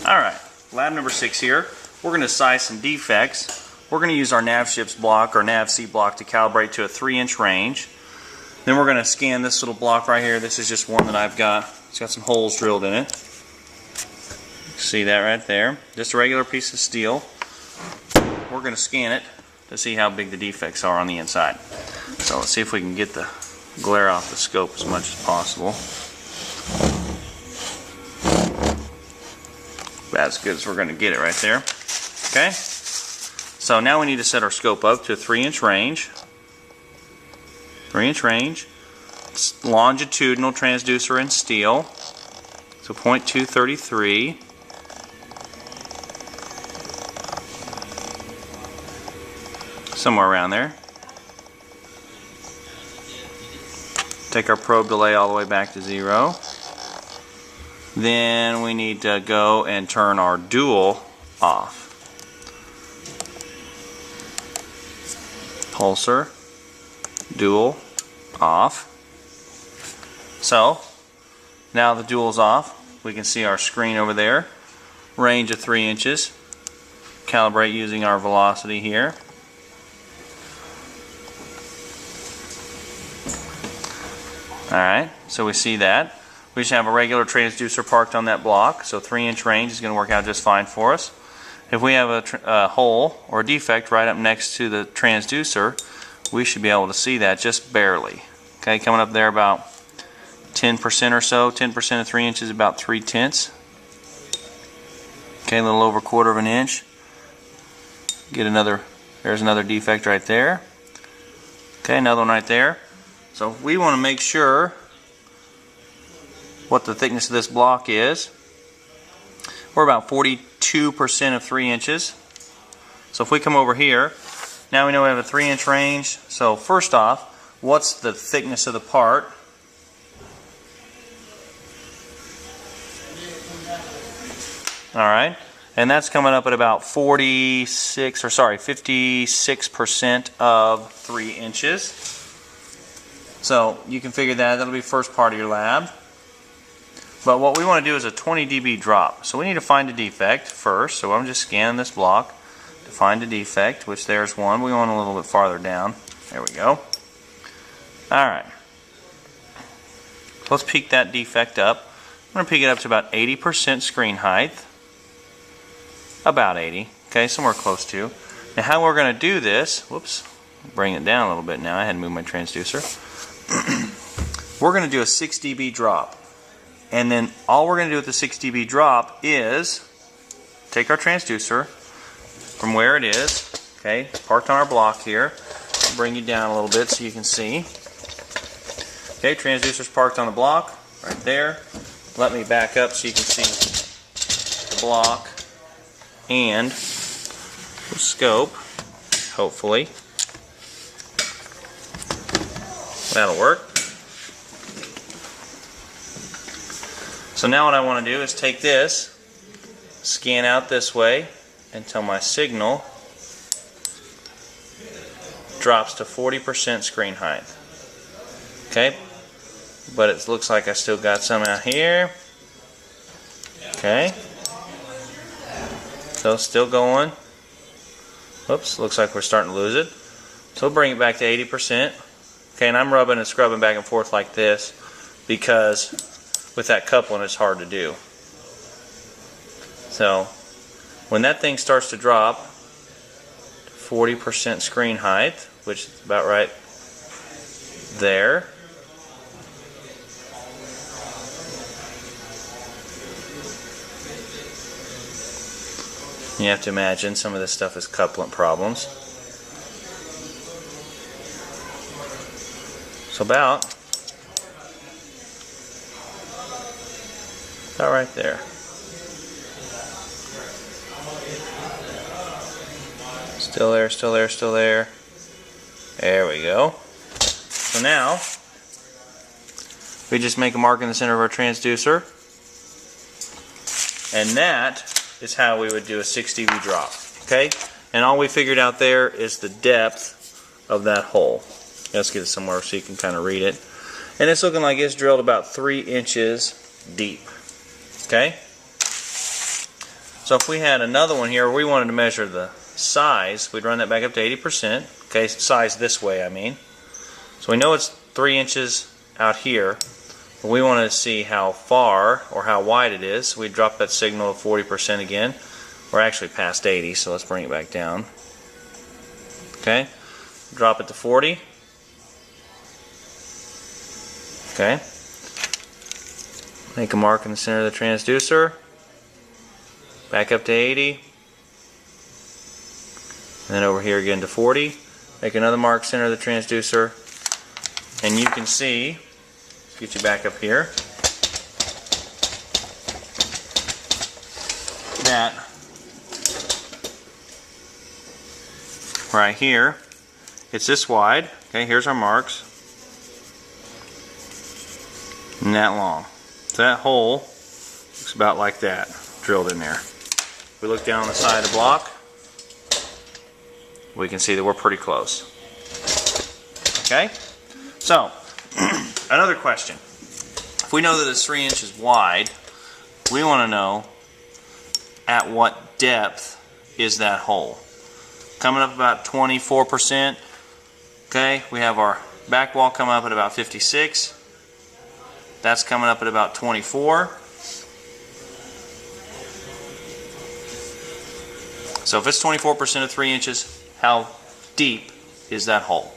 Alright, lab number 6 here. We're going to size some defects. We're going to use our NavShips block or NavC block to calibrate to a 3-inch range. Then we're going to scan this little block right here. This is just one that I've got. It's got some holes drilled in it. See that right there? Just a regular piece of steel. We're going to scan it to see how big the defects are on the inside. So let's see if we can get the glare off the scope as much as possible. About as good as we're going to get it right there. Okay? So now we need to set our scope up to a 3-inch range. 3-inch range. It's longitudinal transducer in steel. So 0.233. Somewhere around there. Take our probe delay all the way back to 0. Then we need to go and turn our dual off. Pulsar, dual, off. So, now the dual's off. We can see our screen over there. Range of 3 inches. Calibrate using our velocity here. Alright, so we see that. We just have a regular transducer parked on that block, so 3-inch range is going to work out just fine for us. If we have a hole or a defect right up next to the transducer, we should be able to see that just barely. Okay, coming up there about 10% or so. 10% of 3 inches, about 3/10. Okay, a little over 1/4 of an inch. Get another, there's another defect right there. Okay, another one right there. So we want to make sure what the thickness of this block is. We're about 42% of 3 inches. So if we come over here, now we know we have a 3-inch range. So first off, what's the thickness of the part? Alright, and that's coming up at about 56% of 3 inches. So you can figure that, that'll be first part of your lab. But what we want to do is a 20 dB drop. So we need to find a defect first. So I'm just scanning this block to find a defect, which there's one. We want a little bit farther down. There we go. Alright. Let's peak that defect up. I'm going to peak it up to about 80% screen height. About 80. Okay, somewhere close to. Now how we're going to do this, whoops, bring it down a little bit now. I had to move my transducer. We're going to do a 6 dB drop. And then all we're going to do with the 6 dB drop is take our transducer from where it is, okay, it's parked on our block here. I'll bring you down a little bit so you can see. Okay, transducer's parked on the block right there. Let me back up so you can see the block and the scope, hopefully. That'll work. So now what I want to do is take this, scan out this way until my signal drops to 40% screen height. Okay, but it looks like I still got some out here. Okay, so still going. Whoops, looks like we're starting to lose it. So we'll bring it back to 80%. Okay, and I'm rubbing and scrubbing back and forth like this because with that coupling it's hard to do. So when that thing starts to drop to 40% screen height, which is about right there, you have to imagine some of this stuff is couplant problems. So about right there. Still there, still there, still there. There we go. So now, we just make a mark in the center of our transducer. And that is how we would do a 6 dB drop. Okay? And all we figured out there is the depth of that hole. Let's get it somewhere so you can kind of read it. And it's looking like it's drilled about 3 inches deep. Okay? So if we had another one here, we wanted to measure the size, we'd run that back up to 80%. Okay, size this way, I mean. So we know it's 3 inches out here, but we want to see how far or how wide it is. So we drop that signal to 40% again. We're actually past 80, so let's bring it back down. Okay, drop it to 40. Okay, make a mark in the center of the transducer. Back up to 80. And then over here again to 40. Make another mark center of the transducer. And you can see, let's get you back up here, that right here, it's this wide. Okay, here's our marks. And that long. So that hole looks about like that, drilled in there. We look down on the side of the block, we can see that we're pretty close. Okay? So, another question. If we know that it's 3 inches wide, we want to know at what depth is that hole. Coming up about 24%. Okay, we have our back wall coming up at about 56. That's coming up at about 24. So if it's 24% of 3 inches, how deep is that hole?